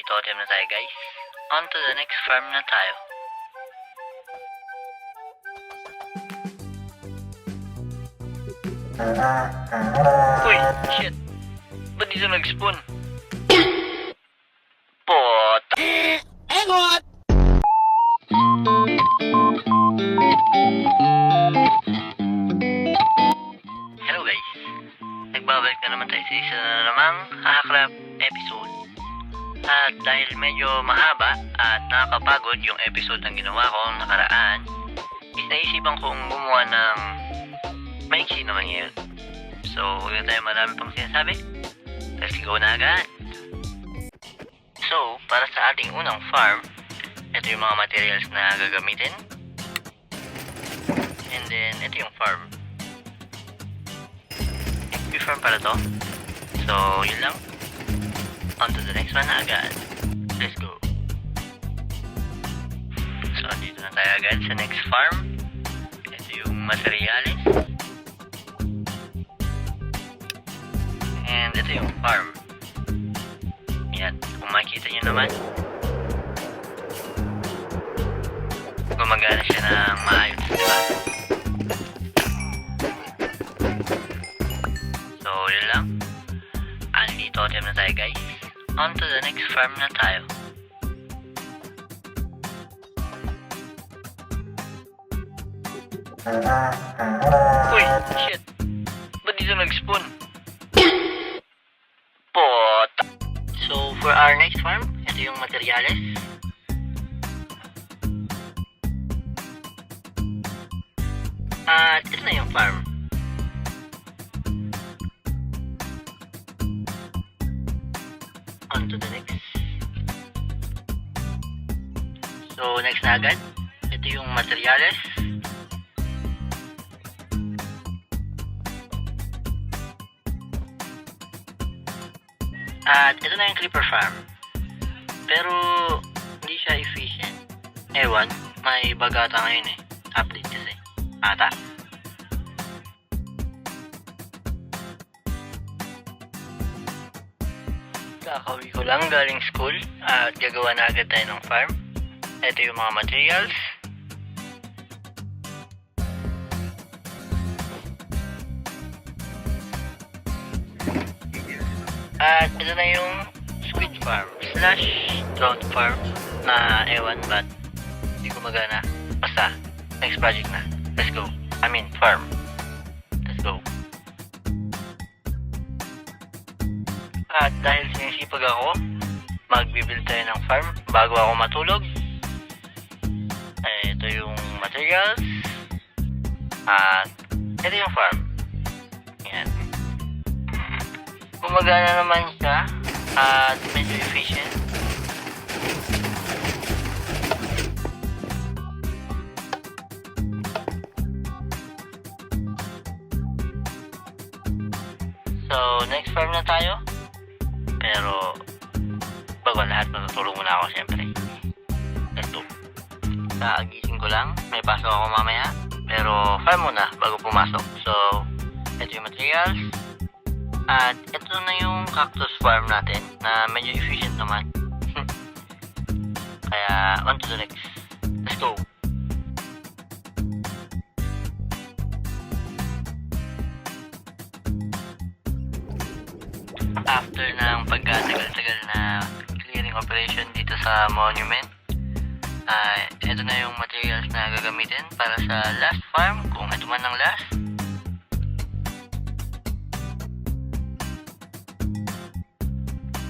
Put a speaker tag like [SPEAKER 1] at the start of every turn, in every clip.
[SPEAKER 1] totem na tayo guys. On to the next farm na tayo. Uy, shit. Ba't dito nag-spawn? Pota.
[SPEAKER 2] Engot!
[SPEAKER 1] Hello guys. Nagbabalik na naman tayo sa isa na namang hahakrap episode. At dahil medyo mahaba at nakakapagod yung episode na ginawa ko nakaraan, is naisipan kong gumawa ng maiksi naman ngayon. So, huwag na tayo marami pang sinasabi. Let's go na agad. So, para sa ating unang farm, ito yung mga materials na gagamitin. And then, ito yung farm. XP farm para to. So, yun lang. On to the next one na agad. Let's go. So, dito na tayo agad sa next farm. Ito yung materials. And ito yung farm. Yan, kung makikita nyo naman, gumagana siya ng maayos, diba? So, yun lang. Totem na tayo guys. On to the next farm na tayo. Uy, shit. Ba't dito nag-spawn? Pota. So, for our next farm, ito yung materials. At ito na yung farm. On to the next. So, next na agad. Ito yung materials. At ito na yung creeper farm. Pero, hindi siya efficient. Ewan, may bagata ngayon eh. Update kasi. Ata. Kakauwi ko lang galing school at gagawa na agad tayo ng farm. Ito yung mga materials. At ito na yung squid farm / trout farm na ewan but hindi ko magana. Basta, next project na. Let's go. I mean, farm. Let's go. At dahil sinisipag ako, magbibuild tayo ng farm bago ako matulog. Ito yung materials. At ito yung farm. Yan. Gumagana naman siya at medyo efficient. So, next farm na tayo. Pero, bago lahat, matutulog muna ako syempre. Ito. Kagising ko lang. May pasok ako mamaya. Pero, farm muna bago pumasok. So, ito yung materials. At ito na yung cactus farm natin na medyo efficient naman. Kaya, on to the next. Let's go. After ng pagkatagal-tagal na clearing operation dito sa monument, ito na yung materials na gagamitin para sa last farm, kung ito man ang last.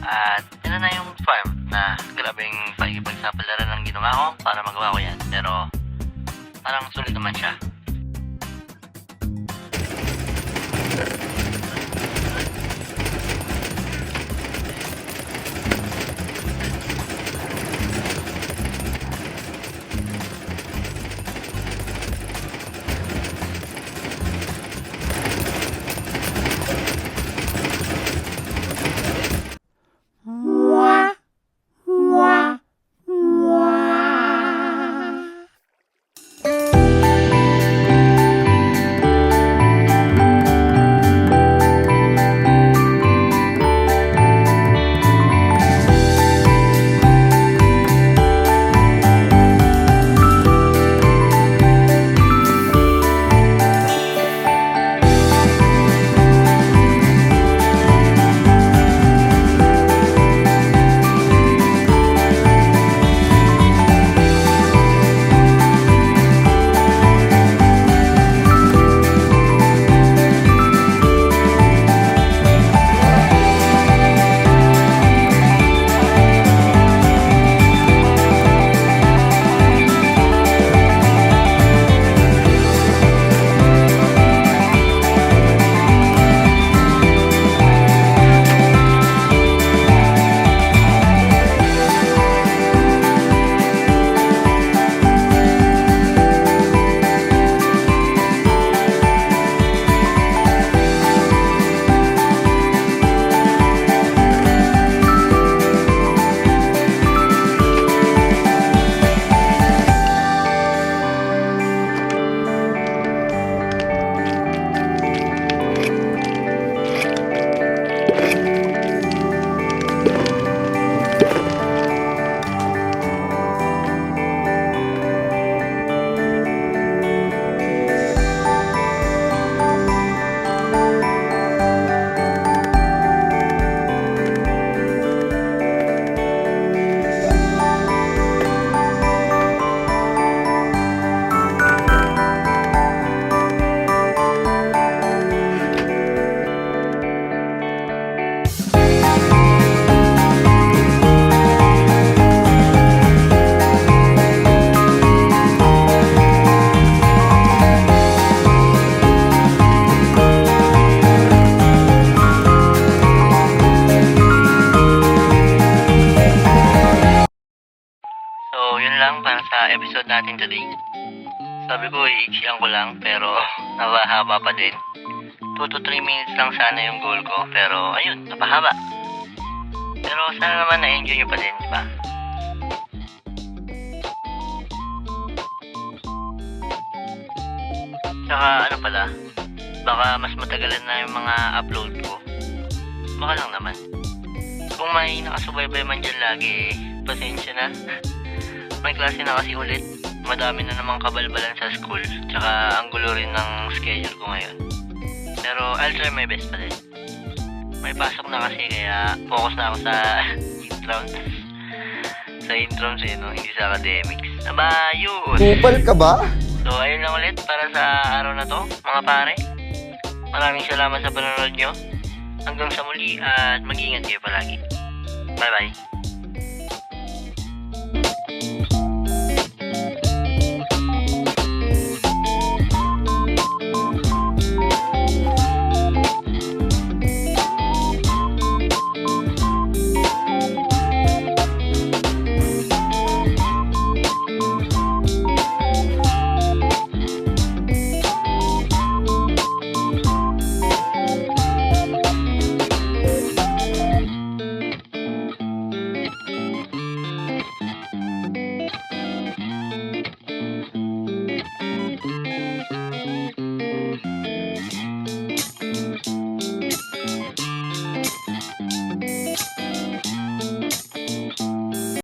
[SPEAKER 1] At ito na yung farm na grabing pakikipagsapalaran ng ginawa ko para magawa ko yan. Pero parang sulit naman siya. today? Sabi ko, iiksiyan ko lang, pero napahaba pa din. 2 to 3 minutes lang sana yung goal ko, pero ayun, napahaba. Pero sana naman na-enjoy nyo pa din, di ba? Tsaka ano pala, baka mas matagalan na yung mga upload ko. Baka lang naman. Kung may nakasubaybay man dyan lagi, pasensya na. May klase na kasi ulit. Madami na namang kabalbalan sa school. Tsaka ang gulo rin ng schedule ko ngayon. Pero I'll try my best pa din. May pasok na kasi kaya focus na ako sa intrams. Sa intrams no? Hindi sa academics. Aba, yun!
[SPEAKER 2] Kupal ka ba?
[SPEAKER 1] So ayun lang ulit para sa araw na to, mga pare. Maraming salamat sa panonood nyo. Hanggang sa muli at mag-ingat kayo palagi. Bye-bye.